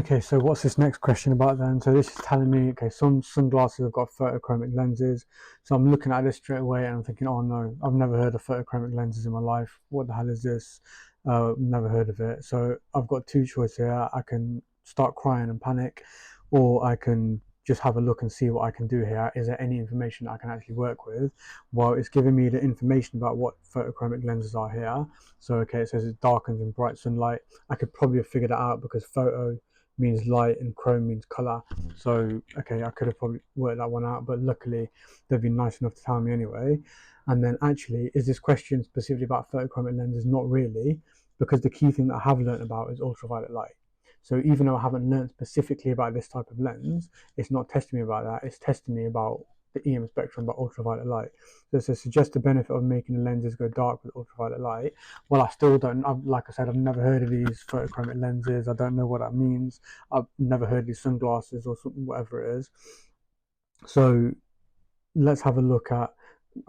Okay, so what's this next question about then? So this is telling me, okay, some sunglasses have got photochromic lenses. So I'm looking at this straight away and I'm thinking, oh no, I've never heard of photochromic lenses in my life. What the hell is this? Never heard of it. So I've got two choices here. I can start crying and panic, or I can just have a look and see what I can do here. Is there any information I can actually work with? Well, it's giving me the information about what photochromic lenses are here. So okay, it says it darkens in bright sunlight. I could probably have figured it out because photo means light and chrome means color. So okay, I could have probably worked that one out, but luckily they've been nice enough to tell me anyway. And then actually, is this question specifically about photochromic lenses? Not really, because the key thing that I have learned about is ultraviolet light. So even though I haven't learned specifically about this type of lens, it's not testing me about that. It's testing me about the EM spectrum, about ultraviolet light. So it suggests the benefit of making the lenses go dark with ultraviolet light. Well, I still don't, like I said, I've never heard of these photochromic lenses. I don't know what that means. I've never heard of these sunglasses or something, whatever it is. So let's have a look at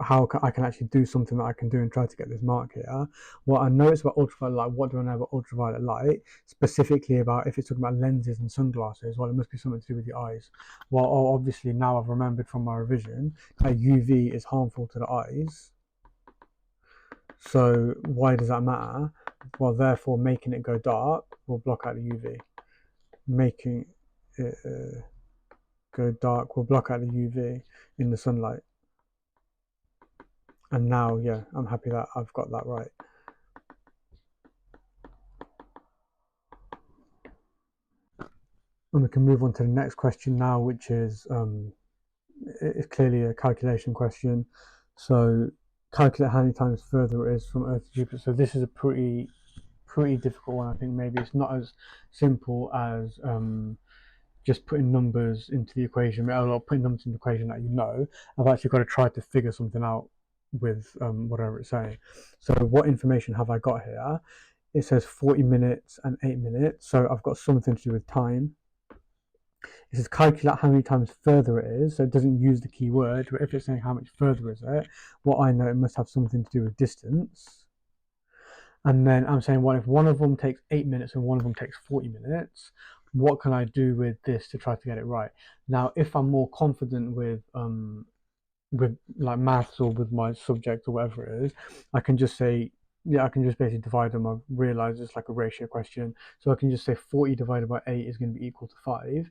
how I can actually do something that I can do and try to get this mark here. What I know is about ultraviolet light. What do I know about ultraviolet light? Specifically about if it's talking about lenses and sunglasses, well, it must be something to do with the eyes. Well, obviously now I've remembered from my revision that UV is harmful to the eyes. So why does that matter? Well, therefore making it go dark will block out the UV. Making it go dark will block out the UV in the sunlight. And now, yeah, I'm happy that I've got that right. And we can move on to the next question now, which is it's clearly a calculation question. So calculate how many times further it is from Earth to Jupiter. So this is a pretty difficult one. I think maybe it's not as simple as just putting numbers into the equation, or putting numbers into the equation that you know. I've actually got to try to figure something out with whatever it's saying. So what information have I got here? It says 40 minutes and 8 minutes. So I've got something to do with time. It says calculate how many times further it is. So it doesn't use the keyword, but if it's saying how much further is it, what I know, it must have something to do with distance. And then I'm saying, well, if one of them takes 8 minutes and one of them takes 40 minutes, what can I do with this to try to get it right? Now, if I'm more confident with like maths or with my subject or whatever it is, I can just say, yeah, I can just basically divide them. I've realized it's like a ratio question. So I can just say 40 divided by 8 is going to be equal to 5.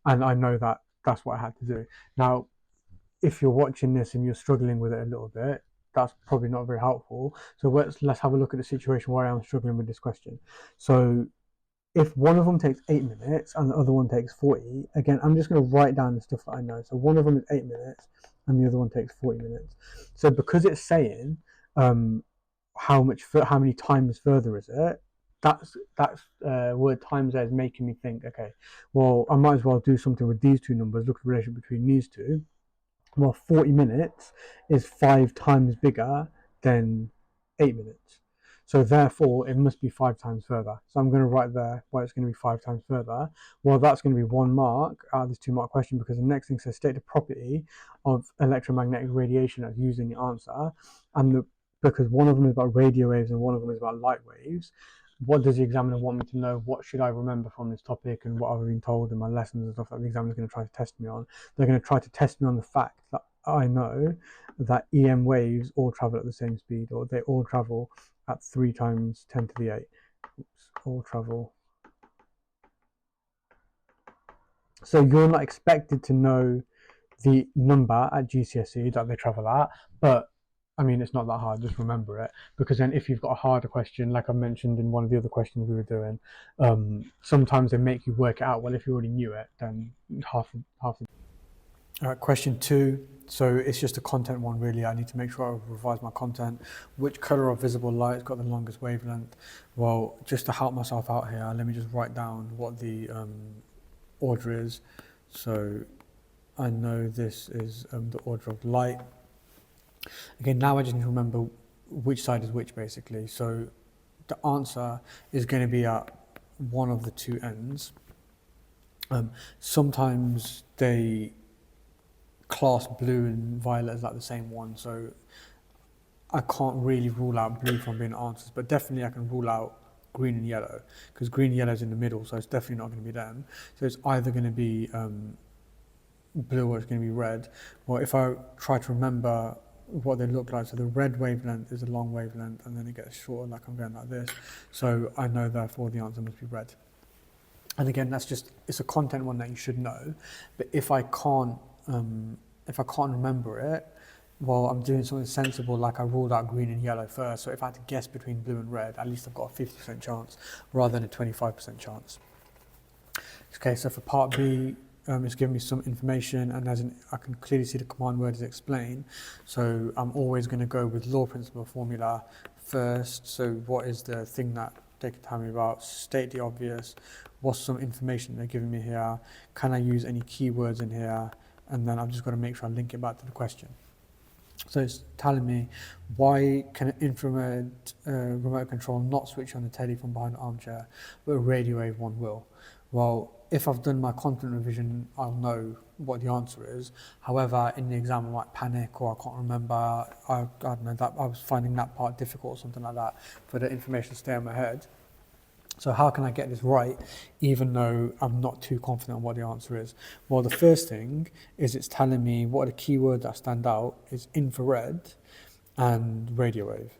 And I know that that's what I had to do. Now, if you're watching this and you're struggling with it a little bit, that's probably not very helpful. So let's have a look at the situation where I'm struggling with this question. So if one of them takes 8 minutes and the other one takes 40, again, I'm just going to write down the stuff that I know. So one of them is 8 minutes and the other one takes 40 minutes. So because it's saying how many times further is it, that's word times there is making me think, okay, well, I might as well do something with these two numbers, look at the relationship between these two. Well, 40 minutes is 5 times bigger than 8 minutes. So therefore, it must be 5 times further. So I'm going to write there why it's going to be 5 times further. Well, that's going to be 1 mark out of this 2 mark question, because the next thing says state the property of electromagnetic radiation that's used in the answer. And because one of them is about radio waves and one of them is about light waves, what does the examiner want me to know? What should I remember from this topic and what I've been told in my lessons and stuff that the examiner is going to try to test me on? They're going to try to test me on the fact that I know that EM waves all travel at the same speed, or they all travel at 3 times 10 to the 8. Oops, all travel. So you're not expected to know the number at GCSE that they travel at, but I mean, it's not that hard, just remember it, because then if you've got a harder question, like I mentioned in one of the other questions we were doing, sometimes they make you work it out. Well, if you already knew it, then half the... All right, question 2. So it's just a content one, really. I need to make sure I revise my content. Which color of visible light has got the longest wavelength? Well, just to help myself out here, let me just write down what the order is. So I know this is the order of light. Again, now I just need to remember which side is which, basically. So the answer is going to be at one of the 2 ends. Sometimes they class blue and violet as like the same one, so I can't really rule out blue from being answers, but definitely I can rule out green and yellow, because green and yellow is in the middle, so it's definitely not going to be them. So it's either going to be blue or it's going to be red. Well, if I try to remember what they look like, so the red wavelength is a long wavelength, and then it gets shorter, like I'm going like this. So I know therefore the answer must be red. And again, it's a content one that you should know. But if I can't remember it, well, I'm doing something sensible, like I ruled out green and yellow first. So if I had to guess between blue and red, at least I've got a 50% chance rather than a 25% chance. Okay, so for part B, it's giving me some information, and I can clearly see the command word is explain. So I'm always going to go with law, principle, formula first. So what is the thing that they can tell me about? State the obvious. What's some information they're giving me here? Can I use any keywords in here? And then I've just got to make sure I link it back to the question. So it's telling me, why can an infrared remote control not switch on the telly from behind the armchair, but a radio wave one will? Well, if I've done my content revision, I'll know what the answer is. However, in the exam I might panic, or I can't remember. I don't know, that I was finding that part difficult or something like that for the information to stay in my head. So how can I get this right, even though I'm not too confident on what the answer is? Well, the first thing is it's telling me what are the keywords that stand out is infrared and radio wave.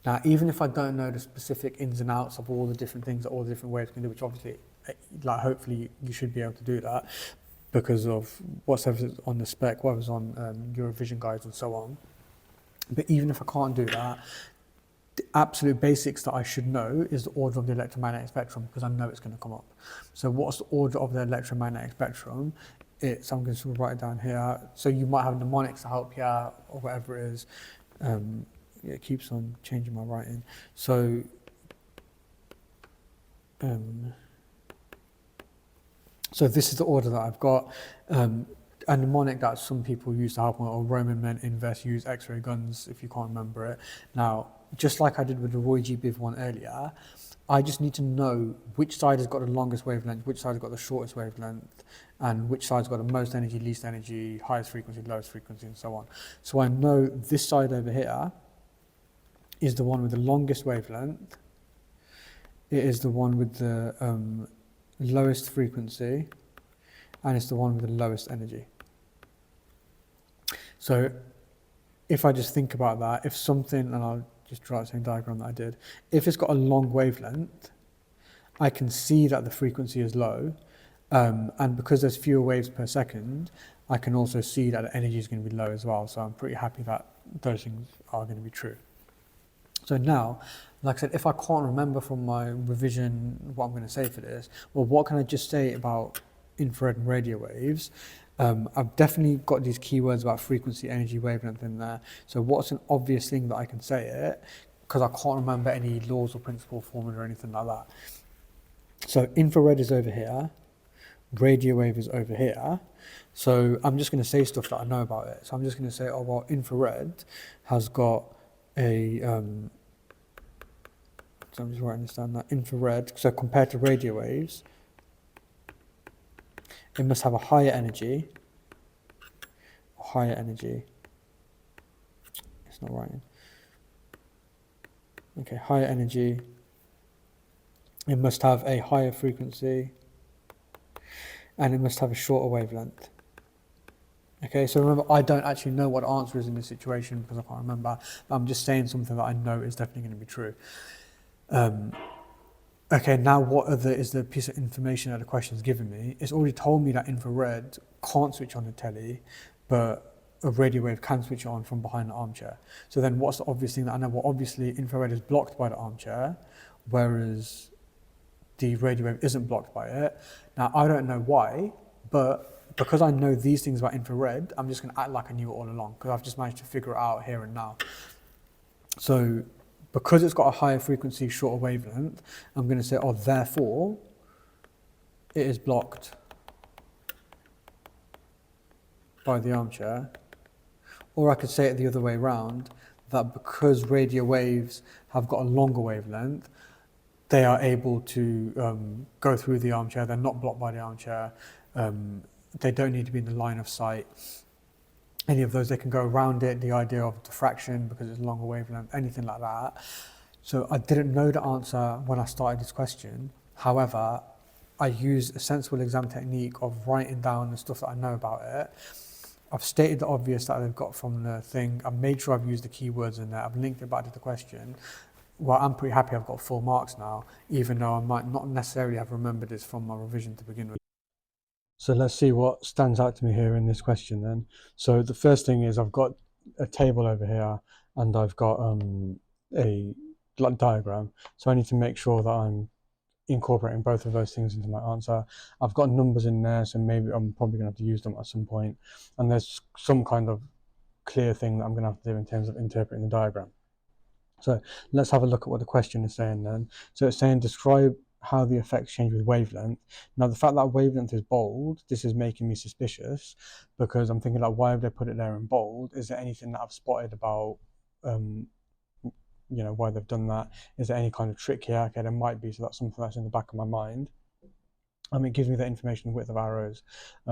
Now, even if I don't know the specific ins and outs of all the different things that all the different waves can do, which obviously, like, hopefully you should be able to do that because of whatever's on the spec, whatever's on your revision guides and so on. But even if I can't do that, the absolute basics that I should know is the order of the electromagnetic spectrum, because I know it's going to come up. So what's the order of the electromagnetic spectrum? So I'm going to write it down here. So you might have mnemonics to help you out, or whatever it is. It keeps on changing my writing. So so this is the order that I've got. A mnemonic that some people use to help, or Roman men invest, use X-ray guns, if you can't remember it. Now, just like I did with the Roy G. Biv one earlier, I just need to know which side has got the longest wavelength, which side has got the shortest wavelength, and which side's got the most energy, least energy, highest frequency, lowest frequency, and so on. So I know this side over here is the one with the longest wavelength. It is the one with the lowest frequency, and it's the one with the lowest energy. So if I just think about that, if something, and I'll just draw the same diagram that I did, if it's got a long wavelength, I can see that the frequency is low, and because there's fewer waves per second, I can also see that the energy is going to be low as well. So I'm pretty happy that those things are going to be true. So now, like I said, if I can't remember from my revision what I'm going to say for this, well, what can I just say about infrared and radio waves? I've definitely got these keywords about frequency, energy, wavelength in there. So what's an obvious thing that I can say it, because I can't remember any laws or principle, formula or anything like that. So infrared is over here, radio wave is over here. So I'm just going to say stuff that I know about it. So I'm just going to say, oh, well, infrared has got a, so I'm just writing this down, that infrared, so compared to radio waves, it must have a higher energy, it's not writing, okay, higher energy, it must have a higher frequency, and it must have a shorter wavelength. Okay, so remember, I don't actually know what the answer is in this situation because I can't remember, but I'm just saying something that I know is definitely going to be true. Okay, now what is the piece of information that the question's given me? It's already told me that infrared can't switch on the telly, but a radio wave can switch on from behind the armchair. So then what's the obvious thing that I know? Well, obviously infrared is blocked by the armchair, whereas the radio wave isn't blocked by it. Now, I don't know why, but because I know these things about infrared, I'm just going to act like I knew it all along, because I've just managed to figure it out here and now. So because it's got a higher frequency, shorter wavelength, I'm going to say, oh, therefore, it is blocked by the armchair. Or I could say it the other way around, that because radio waves have got a longer wavelength, they are able to go through the armchair. They're not blocked by the armchair. They don't need to be in the line of sight. Any of those, they can go around it. The idea of diffraction, because it's a longer wavelength, anything like that. So I didn't know the answer when I started this question. However, I used a sensible exam technique of writing down the stuff that I know about it. I've stated the obvious that I've got from the thing. I've made sure I've used the keywords in there. I've linked it back to the question. Well, I'm pretty happy I've got full marks now, even though I might not necessarily have remembered this from my revision to begin with. So let's see what stands out to me here in this question then. So the first thing is I've got a table over here and I've got a diagram. So I need to make sure that I'm incorporating both of those things into my answer. I've got numbers in there, so maybe I'm probably going to have to use them at some point. And there's some kind of clear thing that I'm going to have to do in terms of interpreting the diagram. So let's have a look at what the question is saying then. So it's saying describe how the effects change with wavelength. Now the fact that wavelength is bold, this is making me suspicious because I'm thinking like, why have they put it there in bold? Is there anything that I've spotted about why they've done that? Is there any kind of trick here? Okay, there might be, so that's something that's in the back of my mind. It gives me the information width of arrows,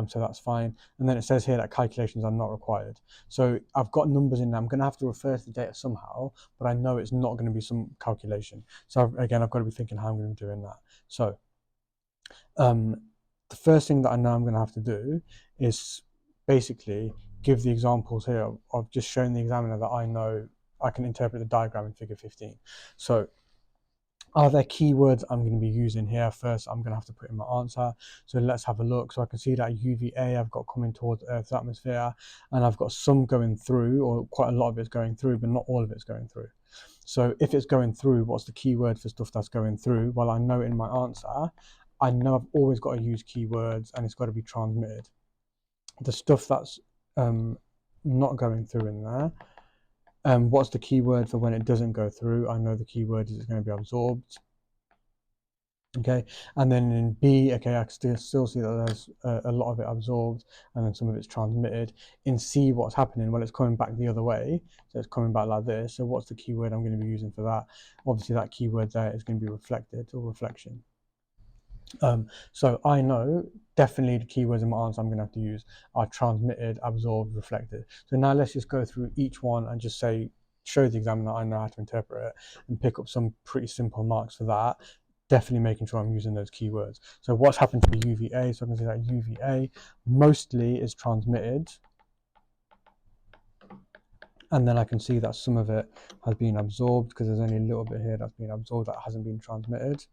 so that's fine. And then it says here that calculations are not required. So I've got numbers in there. I'm going to have to refer to the data somehow, but I know it's not going to be some calculation. So again, I've got to be thinking how I'm going to be doing that. So the first thing that I know I'm going to have to do is basically give the examples here of just showing the examiner that I know I can interpret the diagram in figure 15. So are there keywords I'm going to be using here? First, I'm going to have to put in my answer. So let's have a look. So I can see that UVA I've got coming towards Earth's atmosphere, and I've got some going through, or quite a lot of it's going through, but not all of it's going through. So if it's going through, what's the keyword for stuff that's going through? Well, I know in my answer, I know I've always got to use keywords and it's got to be transmitted. The stuff that's not going through in there, what's the keyword for when it doesn't go through? I know the keyword is it's going to be absorbed. Okay, and then in B, okay, I can still see that there's a lot of it absorbed and then some of it's transmitted. In C, what's happening? Well, it's coming back the other way, so it's coming back like this. So what's the keyword I'm going to be using for that? Obviously, that keyword there is going to be reflected or reflection. So I know definitely the keywords in my answer I'm going to have to use are transmitted, absorbed, reflected. So now let's just go through each one and just say, show the examiner I know how to interpret it and pick up some pretty simple marks for that. Definitely making sure I'm using those keywords. So what's happened to the UVA? So I can see that UVA mostly is transmitted. And then I can see that some of it has been absorbed because there's only a little bit here that's been absorbed that hasn't been transmitted.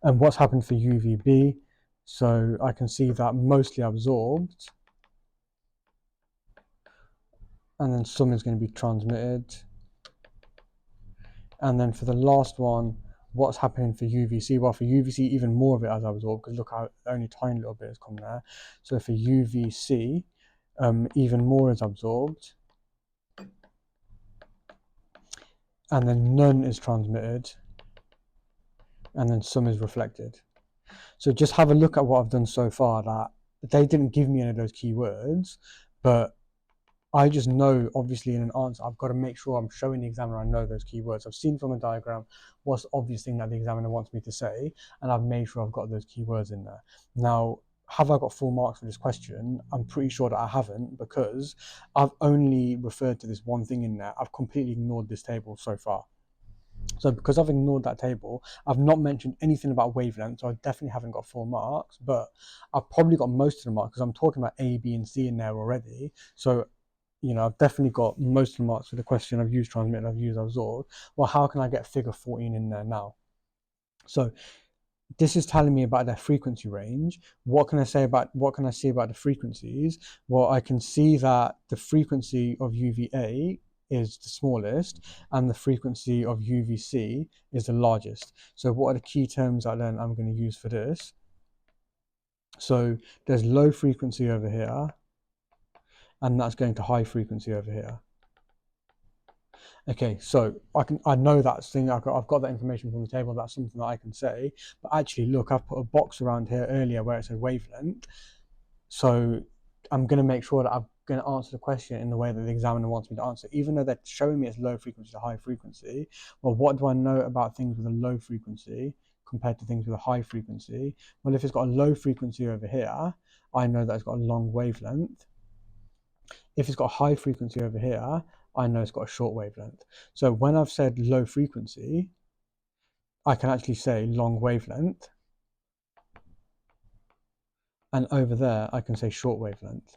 And what's happened for UVB? So I can see that mostly absorbed, and then some is going to be transmitted. And then for the last one, what's happening for UVC? Well, for UVC, even more of it has absorbed because look how only a tiny little bit has come there. So for UVC, even more is absorbed, and then none is transmitted, and then some is reflected. So just have a look at what I've done so far. That they didn't give me any of those keywords, but I just know, obviously, in an answer, I've got to make sure I'm showing the examiner I know those keywords. I've seen from a diagram what's the obvious thing that the examiner wants me to say, and I've made sure I've got those keywords in there. Now, have I got full marks for this question? I'm pretty sure that I haven't because I've only referred to this one thing in there. I've completely ignored this table so far. So because I've ignored that table, I've not mentioned anything about wavelength, so I definitely haven't got full marks, but I've probably got most of the marks because I'm talking about A, B, and C in there already. So, I've definitely got most of the marks for the question. I've used transmit, I've used absorb. Well, how can I get figure 14 in there now? So this is telling me about their frequency range. What can I see about the frequencies? Well, I can see that the frequency of UVA is the smallest and the frequency of UVC is the largest. So what are the key terms that then I'm going to use for this? So there's low frequency over here, and that's going to high frequency over here. Okay, so I know that thing. I've got that information from the table. That's something that I can say. But actually, look, I've put a box around here earlier where it said wavelength. So I'm going to make sure that I'm going to answer the question in the way that the examiner wants me to answer. Even though they're showing me it's low frequency to high frequency, well, what do I know about things with a low frequency compared to things with a high frequency? Well, if it's got a low frequency over here, I know that it's got a long wavelength. If it's got a high frequency over here, I know it's got a short wavelength. So when I've said low frequency, I can actually say long wavelength, and over there I can say short wavelength.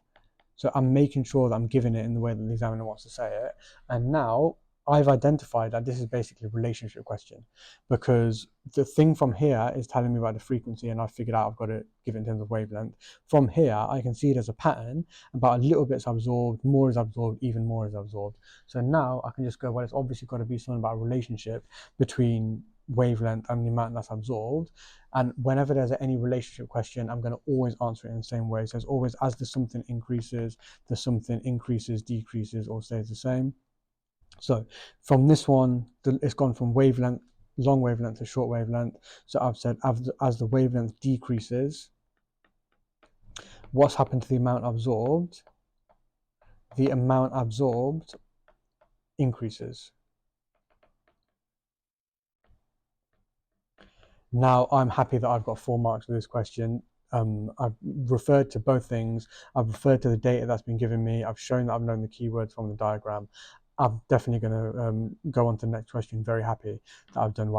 So I'm making sure that I'm giving it in the way that the examiner wants to say it. And now I've identified that this is basically a relationship question, because the thing from here is telling me about the frequency, and I've figured out I've got to give it in terms of wavelength. From here, I can see it as a pattern, about a little bit's absorbed, more is absorbed, even more is absorbed. So now I can just go, well, it's obviously got to be something about a relationship between wavelength and the amount that's absorbed. And whenever there's any relationship question, I'm going to always answer it in the same way. So it's always, as the something increases, the something increases, decreases, or stays the same. So from this one, it's gone from wavelength, long wavelength to short wavelength. So I've said as the wavelength decreases, what's happened to the amount absorbed? The amount absorbed increases. Now I'm happy that I've got 4 marks for this question. I've referred to both things. I've referred to the data that's been given me. I've shown that I've known the keywords from the diagram. I'm definitely going to go on to the next question. Very happy that I've done well.